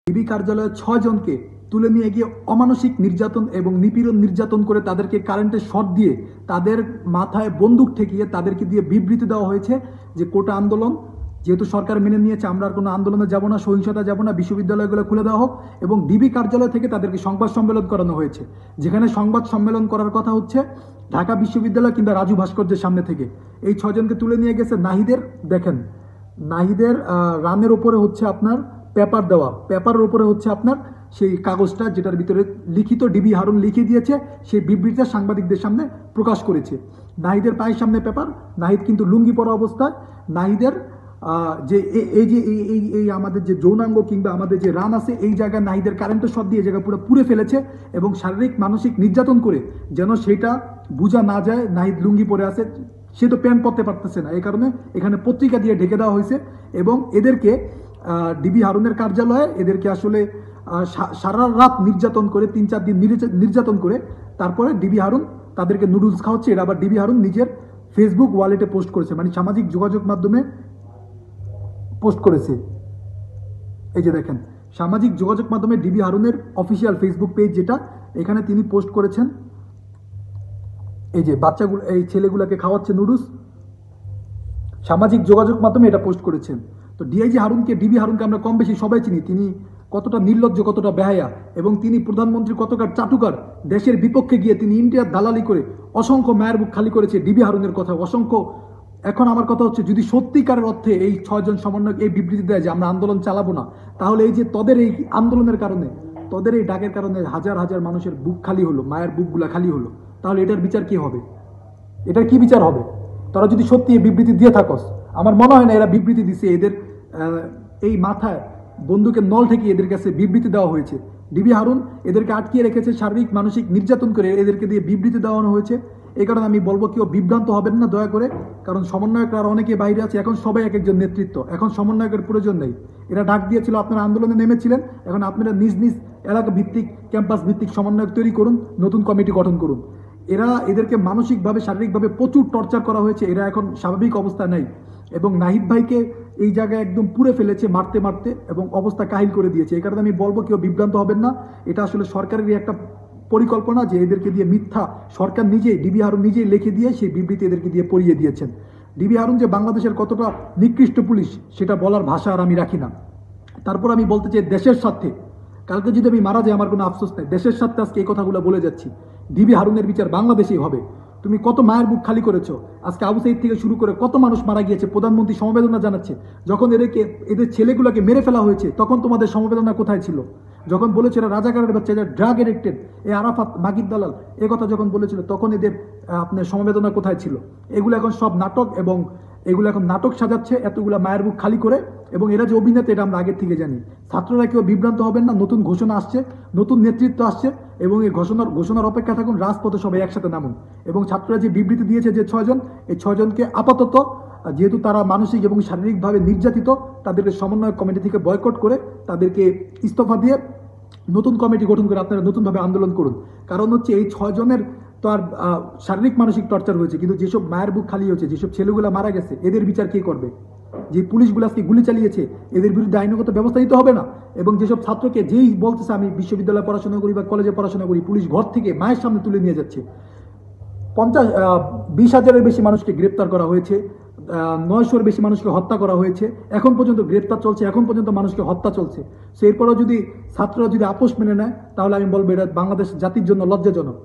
DB কার্যালয়ে 6 জনকে তুলে নিয়ে গিয়ে অমানসিক নির্যাতন এবং নিপীড়ন নির্যাতন করে তাদেরকে কারেন্টের শর্ট দিয়ে তাদের মাথায় বন্দুক ঠেকিয়ে তাদেরকে দিয়ে বিবৃতি দেওয়া হয়েছে যে কোটা আন্দোলন যেহেতু সরকার মেনে নিয়েছে, আমরা আর কোনো আন্দোলনে যাব না, সহিংসতা যাব না, বিশ্ববিদ্যালয়গুলো খুলে দেওয়া হোক। এবং ডিবি কার্যালয় থেকে তাদেরকে সংবাদ সম্মেলন করানো হয়েছে, যেখানে সংবাদ সম্মেলন করার কথা হচ্ছে ঢাকা বিশ্ববিদ্যালয় কিংবা রাজু ভাস্কর্যের সামনে থেকে। এই 6 জনকে তুলে নিয়ে গেছে নাহিদের, দেখেন নাহিদের রানের উপরে হচ্ছে আপনার পেপার দেওয়া, পেপারের উপরে হচ্ছে আপনার সেই কাগজটা যেটার ভিতরে লিখিত ডিবি হারুন লিখে দিয়েছে, সেই বিবৃতিটা সাংবাদিকদের সামনে প্রকাশ করেছে। নাহিদের পায়ের সামনে পেপার, নাহিদ কিন্তু লুঙ্গি পরা অবস্থায়। নাহিদের যে এই যে এই আমাদের যে যৌনাঙ্গ কিংবা আমাদের যে রান আছে, এই জায়গায় নাহিদের কারেন্টের শট দিয়ে জায়গা পুরো পুড়ে ফেলেছে এবং শারীরিক মানসিক নির্যাতন করে যেন সেটা বোঝা না যায় নাহিদ লুঙ্গি পরে আছে, সে তো প্যান্ট পরতে পারতেছে না, এই কারণে এখানে পত্রিকা দিয়ে ঢেকে দেওয়া হয়েছে। এবং এদেরকে ডিবি হারুনের কার্যালয়ে এদেরকে আসলে সারা রাত নির্যাতন করে 3-4 দিন নির্যাতন করে তারপরে ডিবি হারুন তাদেরকে নুডলস খাওয়াচ্ছে। এটা আবার ডিবি হারুন নিজের ফেসবুক ওয়ালেটে পোস্ট করেছে, মানে সামাজিক যোগাযোগ মাধ্যমে পোস্ট করেছে। এই যে দেখেন সামাজিক যোগাযোগ মাধ্যমে ডিবি হারুনের অফিসিয়াল ফেসবুক পেজ, যেটা এখানে তিনি পোস্ট করেছেন। এই যে বাচ্চাগুলো, এই ছেলেগুলোকে খাওয়াচ্ছে নুডলস, সামাজিক যোগাযোগ মাধ্যমে এটা পোস্ট করেছেন। তো ডিআইজি হারুনকে, ডিবি হারুনকে আমরা কম বেশি সবাই চিনি, তিনি কতটা নির্লজ্জ, কতটা বেহায়া, এবং তিনি প্রধানমন্ত্রী কতকার চাটুকার। দেশের বিপক্ষে গিয়ে তিনি ইন্ডিয়ার দালালি করে অসংখ্য মায়ের বুক খালি করেছে ডিবি হারুনের কথা অসংখ্য। এখন আমার কথা হচ্ছে, যদি সত্যিকারের অর্থে এই 6 জন সমন্বয়ক এই বিবৃতি দেয় যে আমরা আন্দোলন চালাবো না, তাহলে এই যে তোদের এই আন্দোলনের কারণে, তোদের এই ডাকের কারণে হাজার হাজার মানুষের বুক খালি হলো, মায়ের বুকগুলা খালি হলো, তাহলে এটার বিচার কি হবে? এটার কি বিচার হবে? তারা যদি সত্যি এই বিবৃতি দিয়ে থাকস, আমার মনে হয় না এরা বিবৃতি দিছে, এদের এই মাথায় বন্দুকের নল থেকে এদের কাছে বিবৃতি দেওয়া হয়েছে। ডিবি হারুন এদেরকে আটকিয়ে রেখেছে, শারীরিক মানসিক নির্যাতন করে এদেরকে দিয়ে বিবৃতি দেওয়ানো হয়েছে। এই কারণে আমি বলবো কেউ বিভ্রান্ত হবেন না দয়া করে, কারণ সমন্বয়করা আর অনেকে বাইরে আছে, এখন সবাই এক একজন নেতৃত্ব, এখন সমন্বয়কের প্রয়োজন নেই। এরা ডাক দিয়েছিল, আপনারা আন্দোলনে নেমেছিলেন, এখন আপনারা নিজ নিজ এলাকা ভিত্তিক, ক্যাম্পাস ভিত্তিক সমন্বয়ক তৈরি করুন, নতুন কমিটি গঠন করুন। এদেরকে মানসিকভাবে শারীরিকভাবে প্রচুর টর্চার করা হয়েছে, এরা এখন স্বাভাবিক অবস্থায় নেই। এবং নাহিদ ভাইকে এই জায়গায় একদম পুড়ে ফেলেছে মারতে মারতে, এবং অবস্থা কাহিল করে দিয়েছে। এই কারণে আমি বলবো কেউ বিভ্রান্ত হবেন না, এটা আসলে সরকারেরই একটা পরিকল্পনা যে এদেরকে দিয়ে মিথ্যা, সরকার নিজেই, ডিবি হারুন নিজেই লিখে দিয়ে সেই বিবৃতি এদেরকে দিয়ে পড়িয়ে দিয়েছেন। ডিবি হারুন যে বাংলাদেশের কতটা নিকৃষ্ট পুলিশ সেটা বলার ভাষা আর আমি রাখি না। তারপর আমি বলতে চাই, দেশের স্বার্থে, কালকে যদি আমি মারা যাই আমার কোনো আফসোস নেই, দেশের স্বার্থে আজকে এই কথাগুলো বলে যাচ্ছি। ডিবি হারুনের বিচার বাংলাদেশেই হবে। তুমি কত মায়ের বুক খালি করেছো, আজকে আবু সাইদ থেকে শুরু করে কত মানুষ মারা গিয়েছে, প্রধানমন্ত্রী সমবেদনা জানাচ্ছে। যখন এদের ছেলেগুলোকে মেরে ফেলা হয়েছে তখন তোমাদের সমবেদনা কোথায় ছিল? যখন বলেছিল এরা রাজাকারের বাচ্চা, এরা ড্রাগ এডিক্টেড, এই আরাফাত মাগিদ দালাল, এ কথা যখন বলেছিল তখন এদের আপনার সমবেদনা কোথায় ছিল? এগুলো এখন সব নাটক, এবং এগুলো এখন নাটক সাজাচ্ছে এতগুলা মায়ের বুক খালি করে। এবং এরা যে অভিনেতা এটা আমরা আগের থেকে জানি। ছাত্ররা কেউ বিভ্রান্ত হবেন না, নতুন ঘোষণা আসছে, নতুন নেতৃত্ব আসছে, এবং এই ঘোষণার অপেক্ষা থাকুন, রাজপথে সবাই একসাথে নামুন। এবং ছাত্ররা যে বিবৃতি দিয়েছে যে 6 জন, এই 6 জনকে আপাতত, যেহেতু তারা মানসিক এবং শারীরিকভাবে নির্যাতিত, তাদেরকে সমন্বয় কমিটি থেকে বয়কট করে তাদেরকে ইস্তফা দিয়ে নতুন কমিটি গঠন করে আপনারা নতুনভাবে আন্দোলন করুন। কারণ হচ্ছে এই 6 জনের তো আর শারীরিক মানসিক টর্চার হয়েছে, কিন্তু যেসব মায়ের বুক খালি হয়েছে, যেসব ছেলেগুলো মারা গেছে, এদের বিচার কে করবে? যে পুলিশগুলো আজকে গুলি চালিয়েছে এদের বিরুদ্ধে আইনগত ব্যবস্থা নিতে হবে না? এবং যেসব ছাত্রকে যেই বলতেছে আমি বিশ্ববিদ্যালয়ে পড়াশোনা করি বা কলেজে পড়াশোনা করি, পুলিশ ঘর থেকে মায়ের সামনে তুলে নিয়ে যাচ্ছে। 20,000-এর বেশি মানুষকে গ্রেপ্তার করা হয়েছে, 900-এর বেশি মানুষকে হত্যা করা হয়েছে, এখন পর্যন্ত গ্রেপ্তার চলছে, এখন পর্যন্ত মানুষকে হত্যা চলছে। সো এরপরেও যদি ছাত্ররা যদি আপোষ মেনে নেয়, তাহলে আমি বলবো এটা বাংলাদেশ জাতির জন্য লজ্জাজনক।